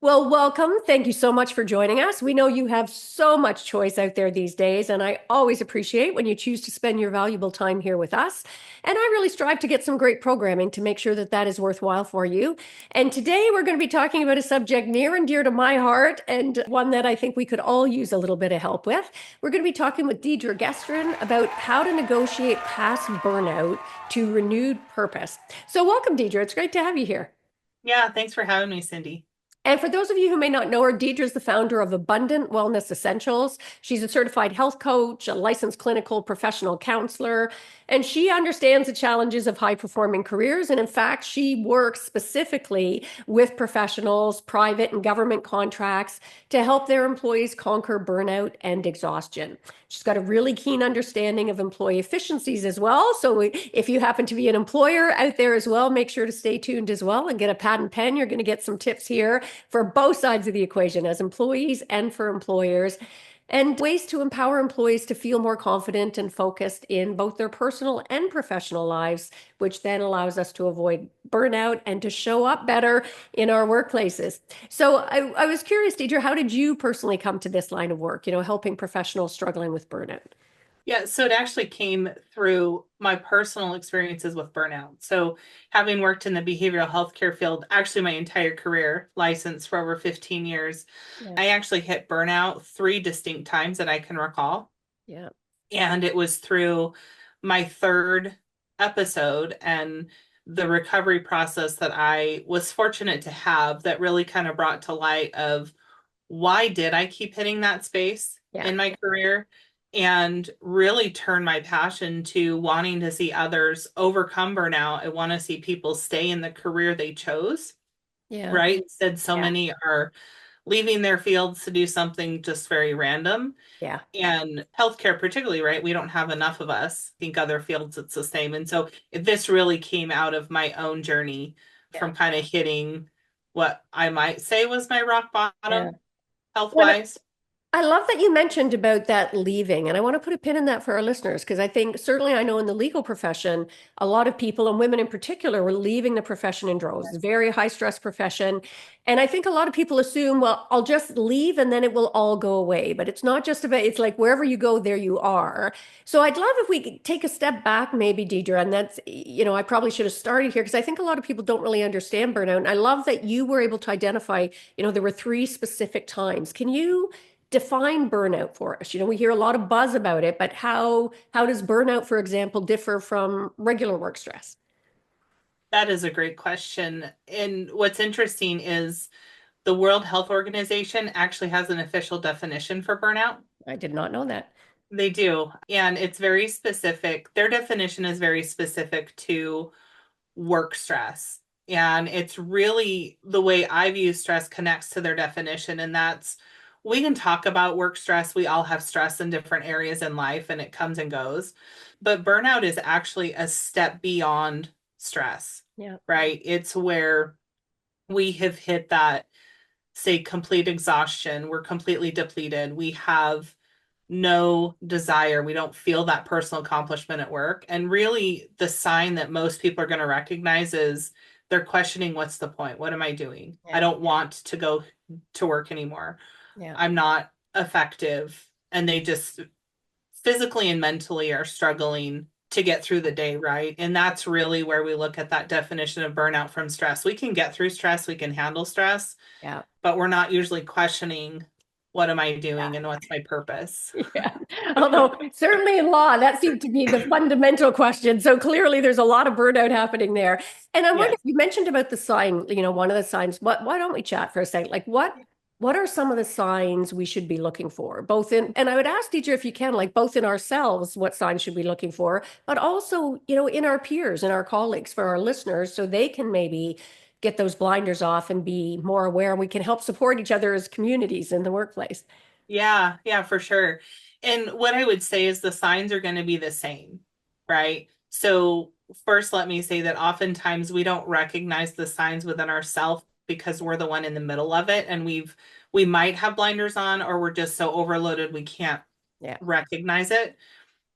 Well, welcome. Thank you so much for joining us. We know you have so much choice out there these days, and I always appreciate when you choose to spend your valuable time here with us. And I really strive to get some great programming to make sure that that is worthwhile for you. And today we're going to be talking about a subject near and dear to my heart and one that I think we could all use a little bit of help with. We're going to be talking with Deidre Gestrin about how to negotiate past burnout to renewed purpose. So welcome, Deidre. It's great to have you here. Yeah, thanks for having me, Cindy. And for those of you who may not know her, Deidre is the founder of Abundant Wellness Essentials. She's a certified health coach, a licensed clinical professional counselor, and she understands the challenges of high performing careers. And in fact, she works specifically with professionals, private and government contracts to help their employees conquer burnout and exhaustion. She's got a really keen understanding of employee efficiencies as well. So if you happen to be an employer out there as well, make sure to stay tuned as well and get a pad and pen. You're going to get some tips here for both sides of the equation as employees and for employers, and ways to empower employees to feel more confident and focused in both their personal and professional lives, which then allows us to avoid burnout and to show up better in our workplaces. So I was curious, Deidre, how did you personally come to this line of work, helping professionals struggling with burnout? Yeah, so it actually came through my personal experiences with burnout. So, having worked in the behavioral healthcare field, actually my entire career, licensed for over 15 years, Yeah. I actually hit burnout three distinct times that I can recall. Yeah. And it was through my third episode and the recovery process that I was fortunate to have that really kind of brought to light of why did I keep hitting that space Yeah. in my career and really turn my passion to wanting to see others overcome burnout. I want to see people stay in the career they chose, Yeah. right? Instead, so Yeah. many are leaving their fields to do something just very random. Yeah. And healthcare, particularly, right? We don't have enough of us. I think other fields it's the same. And so this really came out of my own journey Yeah. from kind of hitting what I might say was my rock Yeah. bottom health Well, wise. I love that you mentioned about that leaving, and I want to put a pin in that for our listeners because I think certainly I know in the legal profession, a lot of people and women in particular were leaving the profession in droves. It's a very high stress profession. And I think a lot of people assume, well, I'll just leave and then it will all go away. But it's not just about, it's like wherever you go, there you are. So I'd love if we could take a step back, maybe, Deidre, and that's, I probably should have started here because I think a lot of people don't really understand burnout. And I love that you were able to identify, there were three specific times. Can you define burnout for us? We hear a lot of buzz about it, but how does burnout, for example, differ from regular work stress? That is a great question. And what's interesting is the World Health Organization actually has an official definition for burnout. I did not know that. They do. And it's very specific. Their definition is very specific to work stress. And it's really the way I view stress connects to their definition. And that's we can talk about work stress. We all have stress in different areas in life and it comes and goes. But burnout is actually a step beyond stress, Yeah. right? It's where we have hit that, say, complete exhaustion. We're completely depleted. We have no desire. We don't feel that personal accomplishment at work. And really, the sign that most people are going to recognize is they're questioning what's the point? What am I doing? I Yeah. don't want to go to work anymore. Yeah. I'm not effective. And they just physically and mentally are struggling to get through the day, right? And that's really where we look at that definition of burnout from stress. We can get through stress, we can handle stress, Yeah. but we're not usually questioning what am I doing and what's my purpose. Yeah. Although certainly in law, that seemed to be the fundamental question. So clearly there's a lot of burnout happening there. And I wonder Yes. if you mentioned about the sign, one of the signs, why don't we chat for a second? Like what are some of the signs we should be looking for? Both in, and I would ask teacher if you can, like both in ourselves, what signs should we be looking for, but also, in our peers and our colleagues for our listeners, so they can maybe get those blinders off and be more aware, and we can help support each other as communities in the workplace. Yeah, yeah, for sure. And what I would say is the signs are going to be the same, right? So, first, let me say that oftentimes we don't recognize the signs within ourselves because we're the one in the middle of it and we might have blinders on or we're just so overloaded we can't Yeah. recognize it.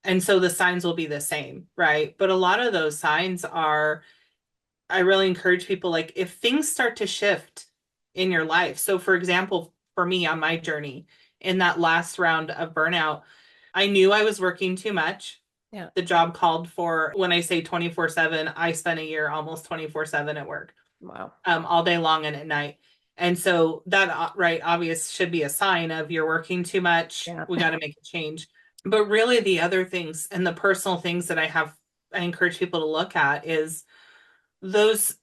And so the signs will be the same, right? But a lot of those signs are, I really encourage people like if things start to shift in your life. So, for example, for me on my journey in that last round of burnout, I knew I was working too much. Yeah. The job called for, when I say 24/7, I spent a year almost 24/7 at work, Wow. all day long and at night. And so that, right, obvious should be a sign of you're working too much. Yeah. We got to make a change. But really, the other things and the personal things that I encourage people to look at is those,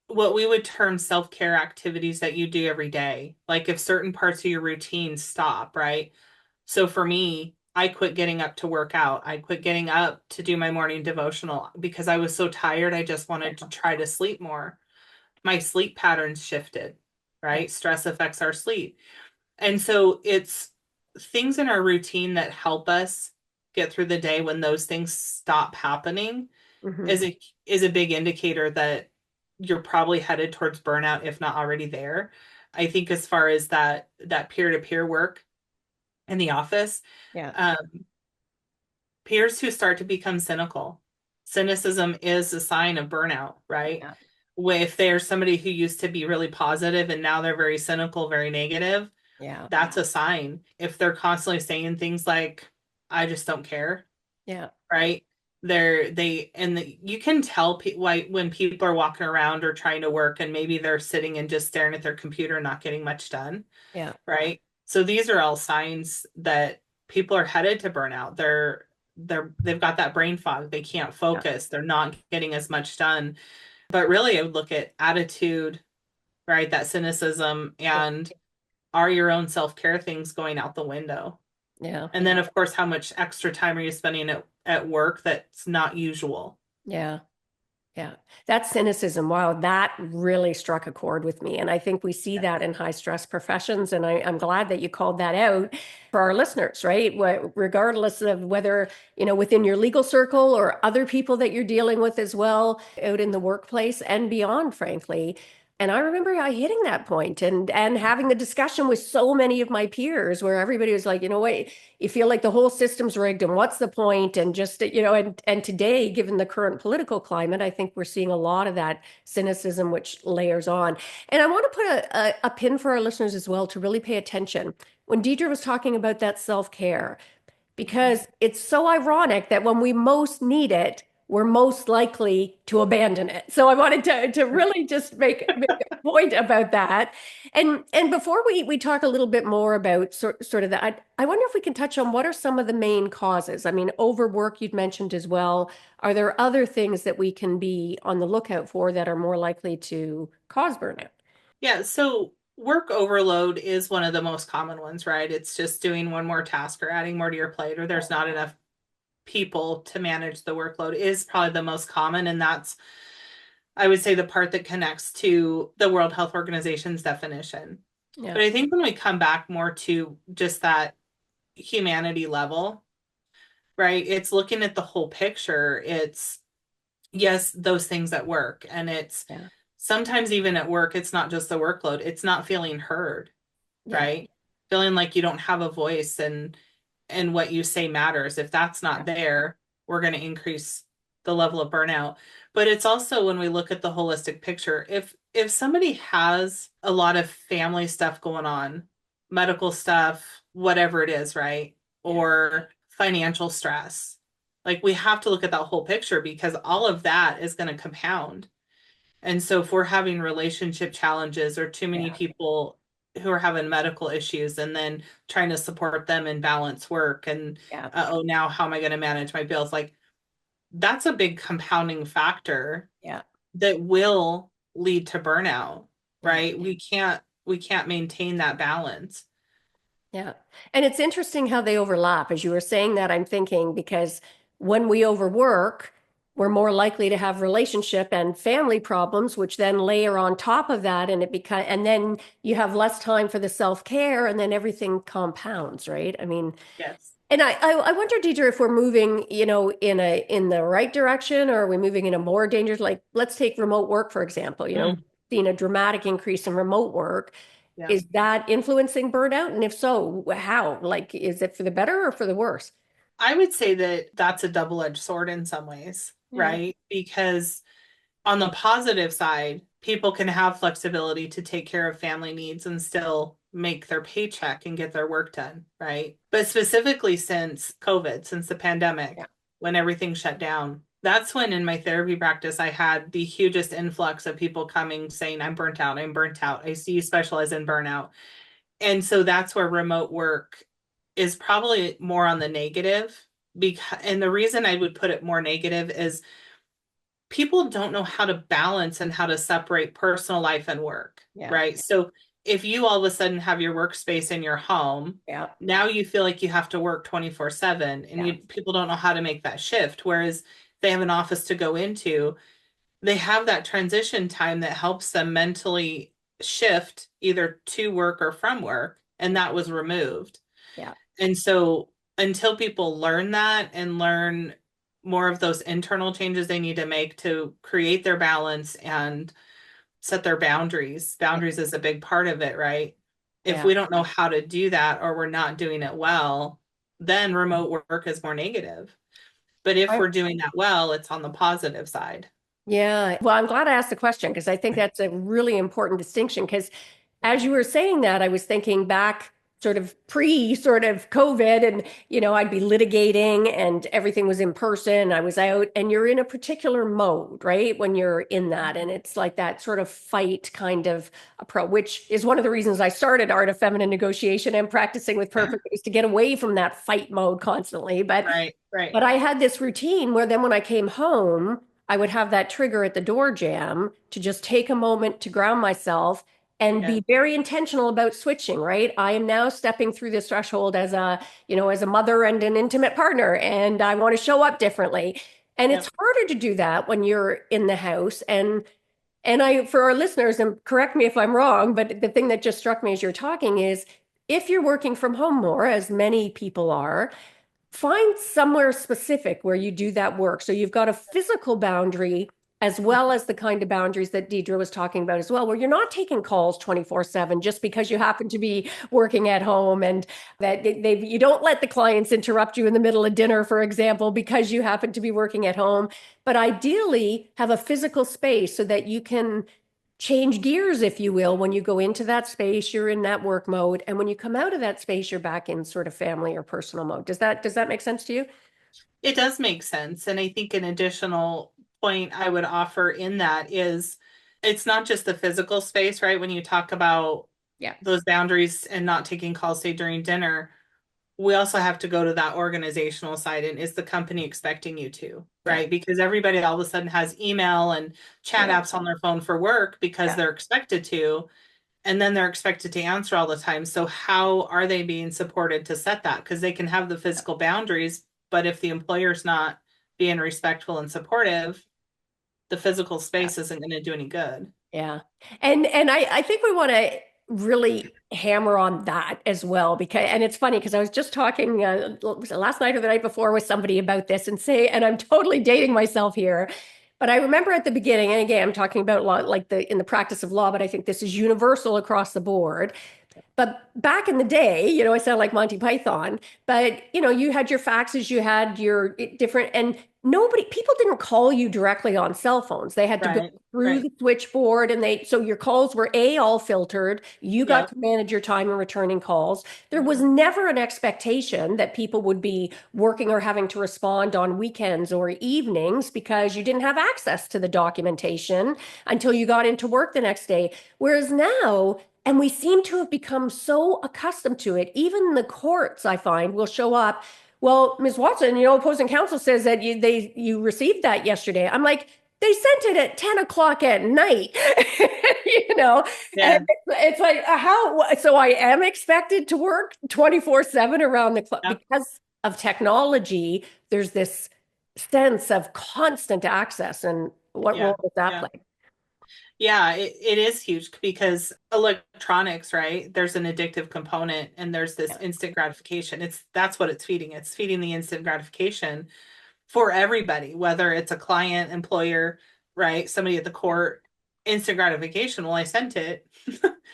what we would term self-care activities that you do every day. Like if certain parts of your routine stop, right? So for me, I quit getting up to work out. I quit getting up to do my morning devotional because I was so tired. I just wanted to try to sleep more. My sleep patterns shifted, Yeah. right? Stress affects our sleep. And so it's things in our routine that help us get through the day when those things stop happening Hmm. is a big indicator that you're probably headed towards burnout, if not already there. I think as far as that peer-to-peer work in the office, Yeah. um, peers who start to become cynical. Cynicism is a sign of burnout, right? Yeah. If there's somebody who used to be really positive and now they're very cynical, very negative, Yeah. that's a sign. If they're constantly saying things like, I just don't care, Yeah. right? You can tell why when people are walking around or trying to work and maybe they're sitting and just staring at their computer and not getting much done, Yeah. right? So these are all signs that people are headed to burnout. They've got that brain fog. They can't Yeah. focus. They're not getting as much done. But really, I would look at attitude, right? That cynicism, and are your own self-care things going out the window? Yeah. And then, of course, how much extra time are you spending at work that's not usual? Yeah. Yeah, that cynicism, wow, that really struck a chord with me. And I think we see that in high stress professions. And I'm glad that you called that out for our listeners, right? Regardless of whether, within your legal circle or other people that you're dealing with as well, out in the workplace and beyond, frankly. And I remember I hitting that point and having the discussion with so many of my peers where everybody was like, what, you feel like the whole system's rigged and what's the point? And just, and today, given the current political climate, I think we're seeing a lot of that cynicism, which layers on. And I want to put a pin for our listeners as well to really pay attention. When Deidre was talking about that self-care, because it's so ironic that when we most need it, we're most likely to abandon it. So I wanted to really just make a point about that. And before we talk a little bit more about sort of that, I wonder if we can touch on what are some of the main causes. I mean, overwork you'd mentioned as well. Are there other things that we can be on the lookout for that are more likely to cause burnout? Yeah, so work overload is one of the most common ones, right? It's just doing one more task or adding more to your plate, or there's not enough people to manage the workload is probably the most common. And that's, I would say, the part that connects to the World Health Organization's definition. Yeah, But I think when we come back more to just that humanity level, right? It's looking at the whole picture. It's, yes, those things at work. And it's yeah, sometimes even at work, it's not just the workload, it's not feeling heard, yeah, right? Feeling like you don't have a voice and what you say matters. If that's yeah, not there, we're going to increase the level of burnout. But it's also when we look at the holistic picture, if somebody has a lot of family stuff going on, medical stuff, whatever it is, right? yeah, Or financial stress, like we have to look at that whole picture because all of that is going to compound. And so if we're having relationship challenges or too many yeah, people who are having medical issues and then trying to support them and balance work and yeah, oh, now how am I going to manage my bills? Like that's a big compounding factor yeah, that will lead to burnout, yeah. right? We can't maintain that balance. Yeah. And it's interesting how they overlap. As you were saying that, I'm thinking because when we overwork, we're more likely to have relationship and family problems, which then layer on top of that, and and then you have less time for the self-care, and then everything compounds, right? I mean, Yes. and I wonder, Deidre, if we're moving, in the right direction, or are we moving in a more dangerous, like let's take remote work, for example, Mm, seeing a dramatic increase in remote work. yeah. Is that influencing burnout? And if so, how? Like, is it for the better or for the worse? I would say that that's a double-edged sword in some ways, Yeah. right? Because On the positive side, people can have flexibility to take care of family needs and still make their paycheck and get their work done, right? But specifically since COVID, since the Yeah. pandemic, when everything shut down, that's when in my therapy practice I had the hugest influx of people coming saying, I'm burnt out, I'm burnt out. I see you specialize in burnout. And so that's where remote work is probably more on the negative. Because, and the reason I would put it more negative is people don't know how to balance and how to separate personal life and work, Yeah. right? So if you all of a sudden have your workspace in your home, Yeah. now you feel like you have to work 24/7 and Yeah. people don't know how to make that shift. Whereas they have an office to go into, they have that transition time that helps them mentally shift either to work or from work. And that was removed. Yeah. And so until people learn that and learn more of those internal changes they need to make to create their balance and set their boundaries, Yeah. boundaries is a big part of it, right? If Yeah. we don't know how to do that or we're not doing it well, then remote work is more negative. But if I- we're doing that well, it's on the positive side. Yeah. Well, I'm glad I asked the question because I think that's a really important distinction. Because as you were saying that, I was thinking back sort of pre sort of COVID, and I'd be litigating and everything was in person. I was out, and you're in a particular mode, right? When you're in that, and it's like that sort of fight kind of approach, which is one of the reasons I started Art of Feminine Negotiation and practicing with purpose, is to get away from that fight mode constantly. But Right, right. I had this routine where then when I came home, I would have that trigger at the door jam to just take a moment to ground myself and Yeah, be very intentional about switching, right? I am now stepping through this threshold as as a mother and an intimate partner, and I want to show up differently. And it's yep. harder to do that when you're in the house. And I, for our listeners, and correct me if I'm wrong, but the thing that just struck me as you're talking is if you're working from home more, as many people are, find somewhere specific where you do that work. So you've got a physical boundary as well as the kind of boundaries that Deidre was talking about as well, where you're not taking calls 24/7 just because you happen to be working at home, and that you don't let the clients interrupt you in the middle of dinner, for example, because you happen to be working at home. But ideally, have a physical space so that you can change gears, if you will. When you go into that space, you're in that work mode. And when you come out of that space, you're back in sort of family or personal mode. Does that make sense to you? It does make sense. And I think an additional point I would offer in that is it's not just the physical space, right? When you talk about Yeah. those boundaries and not taking calls, say during dinner, we also have to go to that organizational side. And is the company expecting you to, Yeah. right? Because everybody all of a sudden has email and chat Yeah. apps on their phone for work because Yeah. they're expected to, and then they're expected to answer all the time. So how are they being supported to set that? Because they can have the physical boundaries, but if the employer's not being respectful and supportive, the physical Yeah. space isn't going to do any good. Yeah. And I think we want to really hammer on that as well, because and it's funny because I was just talking was it last night or the night before with somebody about this, and I'm totally dating myself here. But I remember at the beginning, and again, I'm talking about law, like in the practice of law, but I think this is universal across the board. But back in the day, I sound like Monty Python, but you had your faxes, you had your different, and people didn't call you directly on cell phones. They had to go Right. through Right. the switchboard, and so your calls were all filtered. You got Yep. to manage your time in returning calls. There was never an expectation that people would be working or having to respond on weekends or evenings because you didn't have access to the documentation until you got into work the next day. Whereas now, and we seem to have become so accustomed to it. Even the courts, I find, will show up. Well, Ms. Watson, opposing counsel says that you received that yesterday. I'm like, they sent it at 10 o'clock at night, you know, and Yeah. it's like, how? So I am expected to work 24/7 around the clock Yep. because of technology. There's this sense of constant access. And what Yeah. role does that Yeah. play? Yeah, it is huge because electronics, right? There's an addictive component and there's this Yeah. instant gratification. That's what it's feeding. It's feeding the instant gratification for everybody, whether it's a client, employer, right? Somebody at the Yeah. court, instant gratification. Well, I sent it.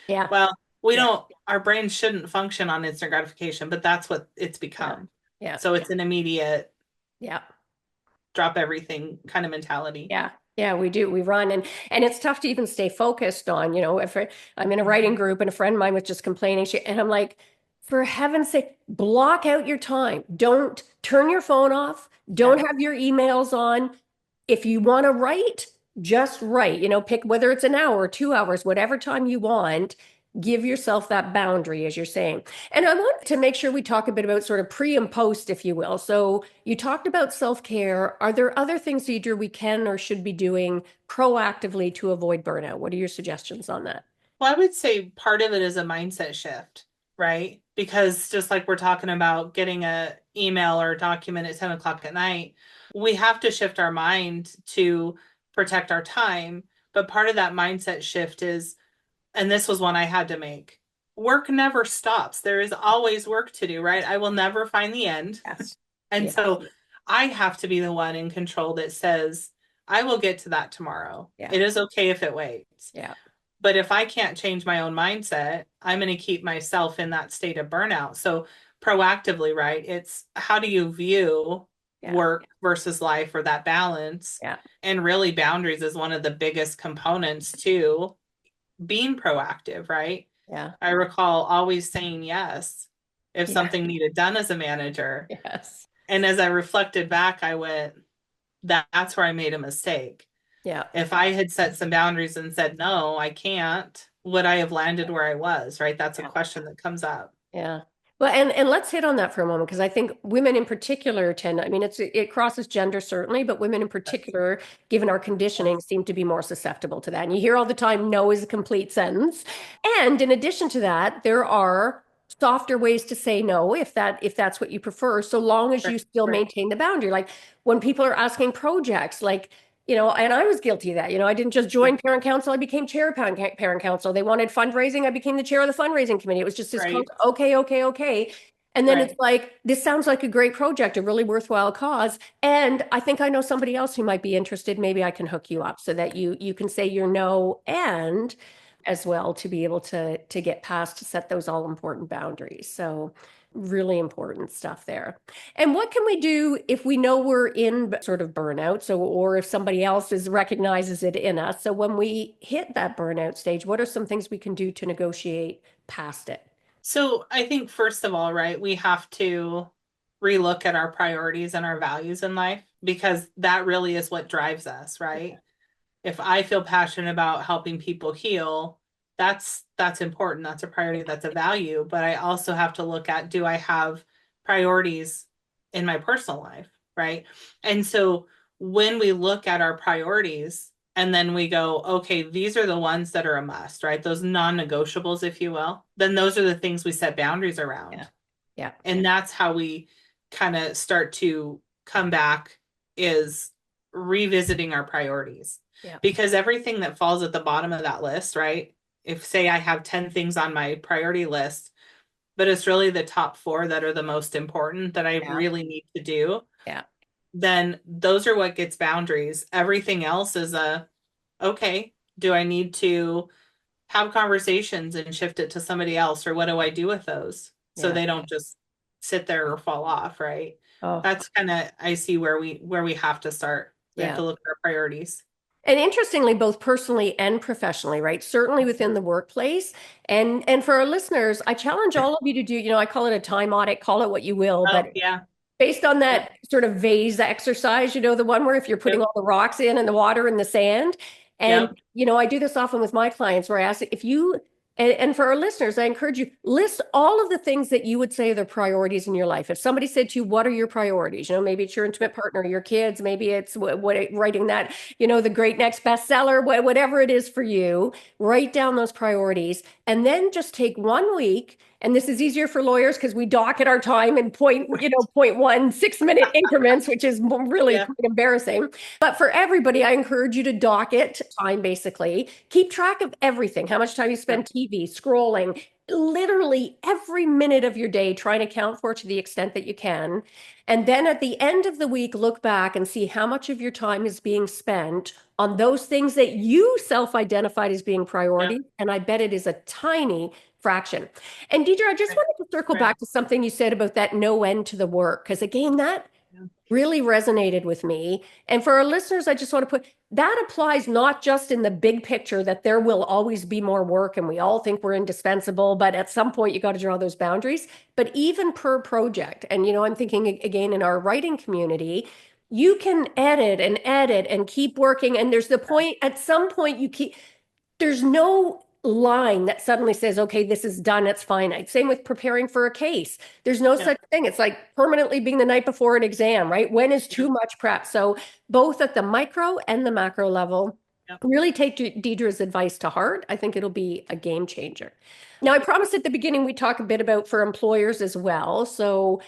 Yeah. Well, we Yeah. don't, our brains shouldn't function on instant gratification, but that's what it's Yeah. become. Yeah. So it's an immediate Yeah. drop everything kind of mentality. Yeah. Yeah, we do. We run and it's tough to even stay focused on, if I'm in a writing Mhm. group and a friend of mine was just complaining, and I'm like, for heaven's sake, block out your time. Don't turn your phone off. Don't Yeah. have your emails on. If you want to write, just write. Pick whether it's an hour or 2 hours, whatever time you want. Give yourself that boundary, as you're saying. And I want to make sure we talk a bit about sort of pre and post, if you will. So you talked about self-care. Are there other things, Deidre, we can or should be doing proactively to avoid burnout? What are your suggestions on that? Well, I would say part of it is a mindset shift, right? Because just like we're talking about getting a email or a document at 10 o'clock at night, we have to shift our mind to protect our time. But part of that mindset shift is, and this was one I had to make, work never stops. There is always work to do, right? I will never find the end. Yes. And Yeah. so I have to be the one in control that says, I will get to that tomorrow. Yeah. It is okay if it waits. Yeah. But if I can't change my own mindset, I'm going to keep myself in that state of burnout. So proactively, right? It's how do you view Yeah. work versus life, or that balance? Yeah. And really, boundaries is one of the biggest components to being proactive, right? Yeah. I recall always saying yes if Yeah. something needed done as a manager. Yes. And as I reflected back, I went, that's where I made a mistake. Yeah. If I had set some boundaries and said, no, I can't, would I have landed where I was, right? That's a Yeah. question that comes up. Yeah. Well, and let's hit on that for a moment because I think women in particular tend, I mean, it crosses gender certainly, but women in Yes. particular, given our conditioning, Yes. seem to be more susceptible to that. And you hear all the time, no is a complete sentence. And in addition to that, there are softer ways to say no if that's what you prefer, so long as Right. you still Right. maintain the boundary. Like when people are asking projects, like and I was guilty of that. I didn't just Yeah. join parent council, I became chair of parent council. They wanted fundraising, I became the chair of the fundraising committee. It was just this Right. constant, okay, okay, okay. And then it's Right. like, this sounds like a great project, a really worthwhile cause. And I think I know somebody else who might be interested. Maybe I can hook you up so that you can say your no and as well to be able to get past to set those all important boundaries. So really important stuff there. And what can we do if we know we're in sort of burnout? So, or if somebody else recognizes it in us. So when we hit that burnout stage, what are some things we can do to negotiate past it? So I think, first of all, right, we have to relook at our priorities and our values in life, because that really is what drives us, right? If I feel passionate about helping people heal, that's important. That's a priority, that's a value. But I also have to look at, do I have priorities in my personal life, right? And so when we look at our priorities and then we go, okay, these are the ones that are a must, right? Those non-negotiables, if you will, then those are the things we set boundaries Yeah. around. Yeah. And that's how we kind of start to come back, is revisiting our priorities. Yeah. Because everything that falls at the bottom of that list, right? If, say, I have 10 things on my priority list, but it's really the top four that are the most important that I Yeah. really need to do, Yeah. then those are what gets boundaries. Everything else is okay, do I need to have conversations and shift it to somebody else, or what do I do with those so Yeah. they don't just sit there or fall off, right? Oh, That's kind of, I see where we have to start. We have yeah. to look at our priorities. And interestingly, both personally and professionally, right? Certainly within the workplace. And for our listeners, I challenge all of you to do, I call it a time audit, call it what you will, Oh, but yeah. based on Yep. that sort of vase exercise, the one where if you're putting Yep. all the rocks in and the water and the sand. And, Yep. I do this often with my clients where I ask if you, and for our listeners, I encourage you, list all of the things that you would say are the priorities in your life. If somebody said to you, what are your priorities? Maybe it's your intimate partner, your kids, maybe it's writing that, the great next bestseller, whatever it is for you, write down those priorities and then just take 1 week. And this is easier for lawyers because we docket our time in point 1 6 minute increments, which is really Yeah. quite embarrassing. But for everybody, I encourage you to docket time basically. Keep track of everything, how much time you Yep. spend TV, scrolling, literally every minute of your day, trying to count for it to the extent that you can. And then at the end of the week, look back and see how much of your time is being spent on those things that you self-identified as being Yep. priorities. And I bet it is a tiny fraction. And Deidre, I just Right. wanted to circle Right. back to something you said about that no end to the work, because again, that Yeah. really resonated with me. And for our listeners, I just want to put that applies not just in the big picture that there will always be more work and we all think we're indispensable, but at some point you got to draw those boundaries, but even per project. And, I'm thinking again in our writing community, you can edit and keep working. And there's the point, at some point, there's no line that suddenly says, okay, this is done, it's finite. Same with preparing for a case. There's no Yeah. such thing. It's like permanently being the night before an exam, right? When is Yeah. too much prep? So both at the micro and the macro level, Yeah. really take Deidre's advice to heart. I think it'll be a game changer. Now, I promised at the beginning we talk a bit about for employers as well. So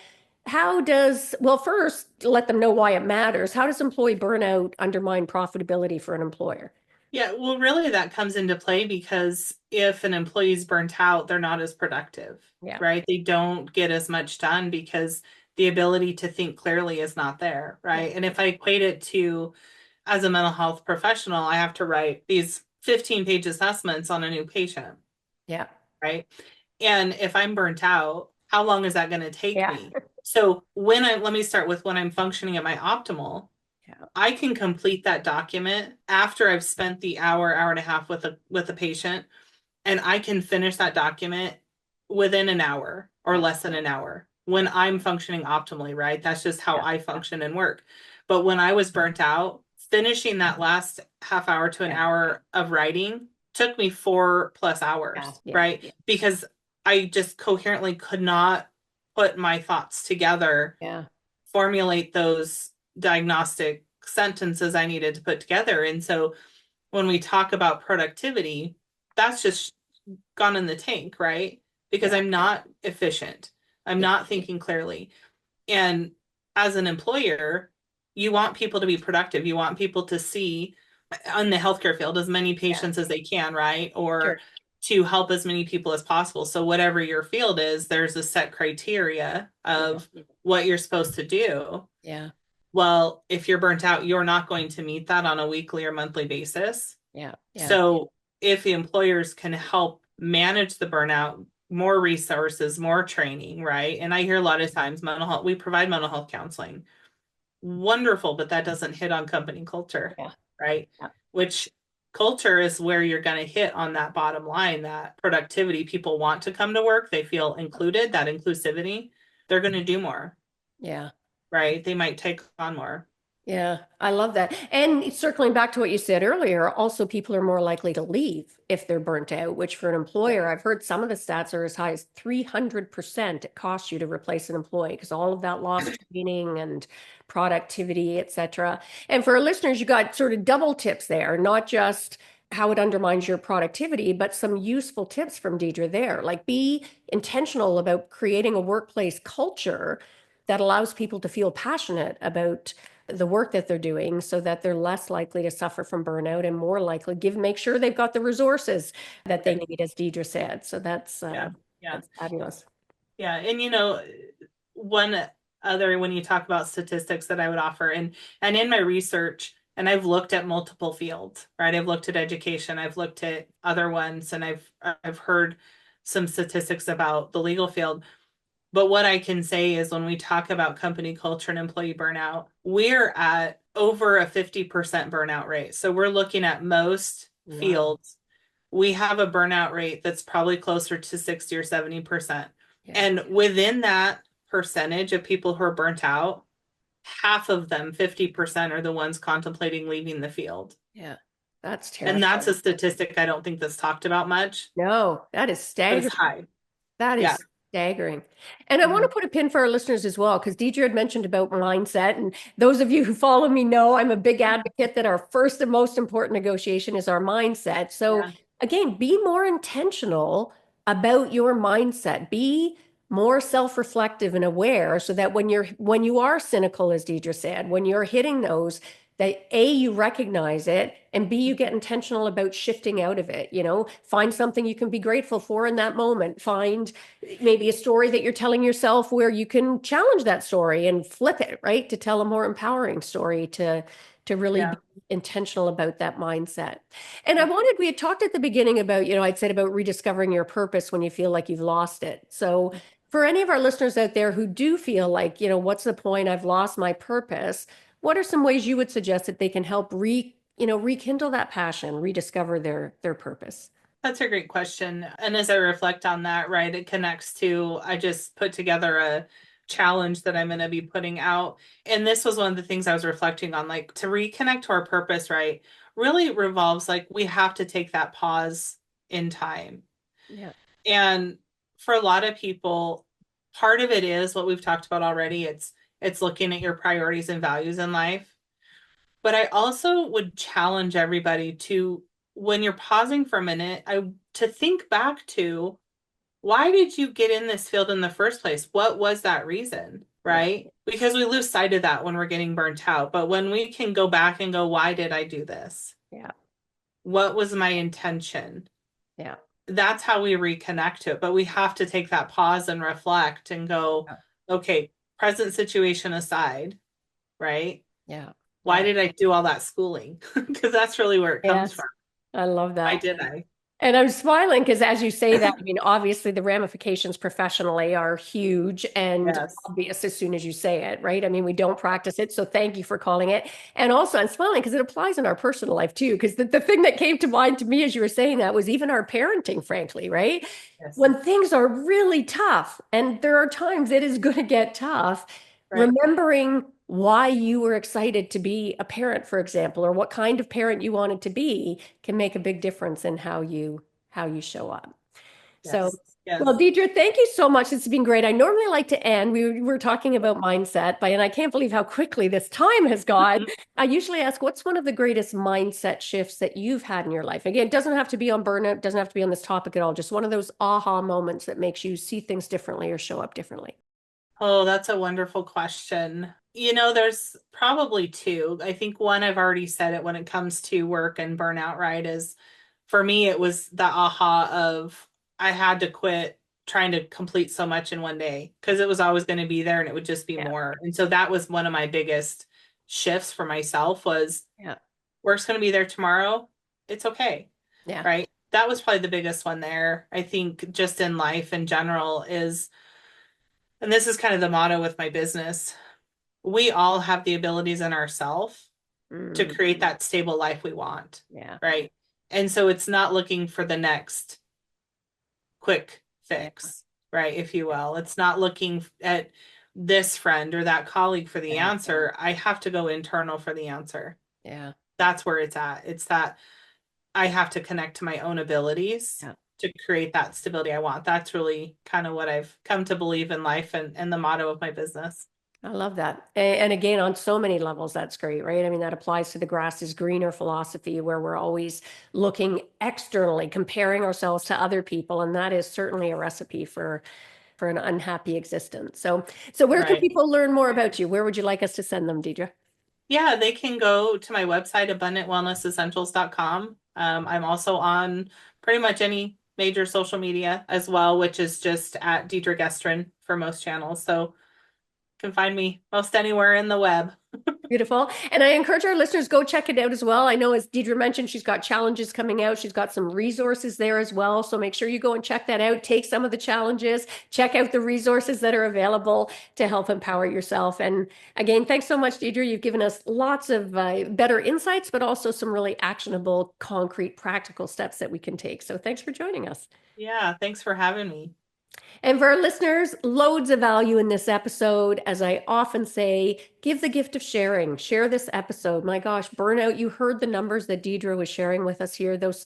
well, first, let them know why it matters. How does employee burnout undermine profitability for an employer? Yeah, well, really, that comes into play because if an employee's burnt out, they're not as productive, Yeah. right? They don't get as much done because the ability to think clearly is not there, Yeah. right? And if I equate it to as a mental health professional, I have to write these 15-page assessments on a new patient, Yeah. right? And if I'm burnt out, how long is that going to take Yeah. me? So let me start with when I'm functioning at my optimal. Yeah. I can complete that document after I've spent the hour and a half with a patient, and I can finish that document within an hour or Yeah. less than an hour when I'm functioning optimally, right? That's just how Yeah. I function and work. But when I was burnt out, finishing that last half hour to an Yeah. hour of writing took me 4+ hours, Yeah. right? Because I just coherently could not put my thoughts together, Yeah. formulate those diagnostic sentences I needed to put together. And so when we talk about productivity, that's just gone in the tank, right? Because Yeah. I'm not efficient. I'm Yeah. not thinking clearly. And as an employer, you want people to be productive. You want people to see on the healthcare field as many Yeah. patients as they can, right? Or Sure. to help as many people as possible. So whatever your field is, there's a set criteria Yeah. of what you're supposed to do. Yeah. Well, if you're burnt out, you're not going to meet that on a weekly or monthly basis. Yeah. Yeah. So if the employers can help manage the burnout, more resources, more training, right? And I hear a lot of times mental health, we provide mental health counseling. Wonderful, but that doesn't hit on company culture, Yeah. right? Yeah. Which culture is where you're going to hit on that bottom line, that productivity. People want to come to work, they feel included, that inclusivity, they're going to do more, Yeah. right? They might take on more. Yeah, I love that. And circling back to what you said earlier, also people are more likely to leave if they're burnt out, which for an Yeah. employer, I've heard some of the stats are as high as 300% it costs you to replace an employee because all of that lost training and productivity, et cetera. And for our listeners, you got sort of double tips there, not just how it undermines your productivity, but some useful tips from Deidre there. Like be intentional about creating a workplace culture that allows people to feel passionate about the work that they're doing so that they're less likely to suffer from burnout and more likely make sure they've got the resources that they need, as Deidre said. So Yeah. Yeah. that's fabulous. Yeah. And one other when you talk about statistics that I would offer and in my research, and I've looked at multiple fields, right? I've looked at education, I've looked at other ones, and I've heard some statistics about the legal field. But what I can say is when we talk about company culture and employee burnout, we're at over a 50% burnout rate. So we're looking at most Wow. fields. We have a burnout rate that's probably closer to 60 or 70%. Yeah. And within that percentage of people who are burnt out, half of them, 50%, are the ones contemplating leaving the field. Yeah. That's And that's terrifying. a statistic I don't think that's talked about much, No, that is but it's staggering. high. That Yeah. is staggering. And I want to Mhm. put a pin for our listeners as well, because Deidre had mentioned about mindset. And those of you who follow me know I'm a big advocate that our first and most important negotiation is our mindset. So Yeah. again, be more intentional about your mindset. Be more self-reflective and aware so that when you are cynical, as Deidre said, when you're hitting those, that A, you recognize it, and B, you get intentional about shifting out of it. Find something you can be grateful for in that moment. Find maybe a story that you're telling yourself where you can challenge that story and flip it, right? To tell a more empowering story, to really be Yeah. intentional about that mindset. And we had talked at the beginning about, I'd said about rediscovering your purpose when you feel like you've lost it. So For any of our listeners out there who do feel like, what's the point? I've lost my purpose. What are some ways you would suggest that they can help rekindle that passion, rediscover their purpose? That's a great question. And as I reflect on that, right, it connects to, I just put together a challenge that I'm going to be putting out. And this was one of the things I was reflecting on, like to reconnect to our purpose, right, really revolves like we have to take that pause in time. Yeah. And for a lot of people, part of it is what we've talked about already. It's looking at your priorities and values in life. But I also would challenge everybody to, when you're pausing for a minute, to think back to, why did you get in this field in the first place? What was that reason, Yeah. right? Because we lose sight of that when we're getting burnt out. But when we can go back and go, why did I do this? Yeah. What was my intention? Yeah. That's how we reconnect to it. But we have to take that pause and reflect and go, Yeah. okay, present situation aside, right? Yeah. Why Yeah. did I do all that schooling? Because that's really where it comes Yes. from. I love Why that. did I? And I'm smiling because as you say that, I mean, obviously the ramifications professionally are huge and Yes. obvious as soon as you say it, right? I mean, we don't practice it. So thank you for calling it. And also, I'm smiling because it applies in our personal life too. Because the thing that came to mind to me as you were saying that was even our parenting, frankly, right? Yes. When things are really tough, and there are times it is going to get tough, Right. remembering why you were excited to be a parent, for example, or what kind of parent you wanted to be can make a big difference in how you show up. So, Yes. Yes. well, Deidre, thank you so much. It's been great. I normally like to end. We were talking about mindset, but and I can't believe how quickly this time has gone. I usually ask, what's one of the greatest mindset shifts that you've had in your life? Again, it doesn't have to be on burnout, doesn't have to be on this topic at all. Just one of those aha moments that makes you see things differently or show up differently. Oh, that's a wonderful question. There's probably two. I think one, I've already said it when it comes to work and burnout, right? Is for me, it was the aha of I had to quit trying to complete so much in one day because it was always going to be there and it would just be Yeah. more. And so that was one of my biggest shifts for myself was Yeah. work's going to be there tomorrow. It's okay, Yeah. right? That was probably the biggest one there. I think just in life in general is, and this is kind of the motto with my business, we all have the abilities in ourselves to Mm, create that stable life we want, yeah. right? And so it's not looking for the next quick Yeah. fix, right? If you will, it's not looking at this friend or that colleague for the Yeah. answer. I have to go internal for the answer. Yeah. That's where it's at. It's that I have to connect to my own abilities Yeah. to create that stability I want. That's really kind of what I've come to believe in life and the motto of my business. I love that. And again, on so many levels, that's great, right? I mean, that applies to the grass is greener philosophy where we're always looking externally, comparing ourselves to other people. And that is certainly a recipe for an unhappy existence. So where can Right. people learn more about you? Where would you like us to send them, Deidre? Yeah, they can go to my website, abundantwellnessessentials.com. I'm also on pretty much any major social media as well, which is just at Deidre Gestrin for most channels. So you can find me most anywhere in the web. Beautiful. And I encourage our listeners, go check it out as well. I know as Deidre mentioned, she's got challenges coming out. She's got some resources there as well. So make sure you go and check that out. Take some of the challenges, check out the resources that are available to help empower yourself. And again, thanks so much, Deidre. You've given us lots of better insights, but also some really actionable, concrete, practical steps that we can take. So thanks for joining us. Yeah, thanks for having me. And for our listeners, loads of value in this episode. As I often say, give the gift of sharing. Share this episode. My gosh, burnout, you heard the numbers that Deidre was sharing with us here. Those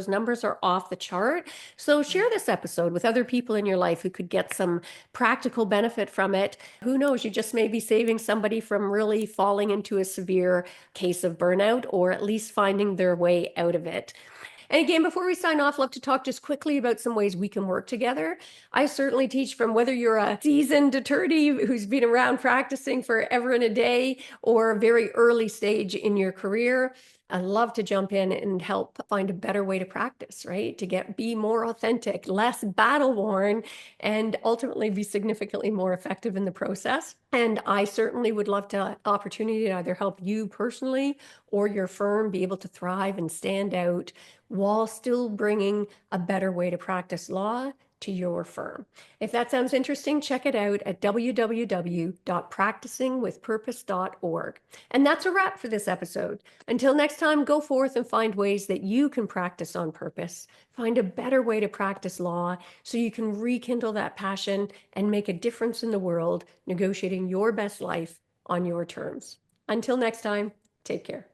numbers are off the chart. So share this episode with other people in your life who could get some practical benefit from it. Who knows, you just may be saving somebody from really falling into a severe case of burnout or at least finding their way out of it. And again, before we sign off, love to talk just quickly about some ways we can work together. I certainly teach from whether you're a seasoned attorney who's been around practicing forever and a day or a very early stage in your career. I love to jump in and help find a better way to practice, right? Be more authentic, less battle worn, and ultimately be significantly more effective in the process. And I certainly would love to opportunity to either help you personally or your firm be able to thrive and stand out while still bringing a better way to practice law to your firm. If that sounds interesting, check it out at www.practicingwithpurpose.org. And that's a wrap for this episode. Until next time, go forth and find ways that you can practice on purpose. Find a better way to practice law so you can rekindle that passion and make a difference in the world, negotiating your best life on your terms. Until next time, take care.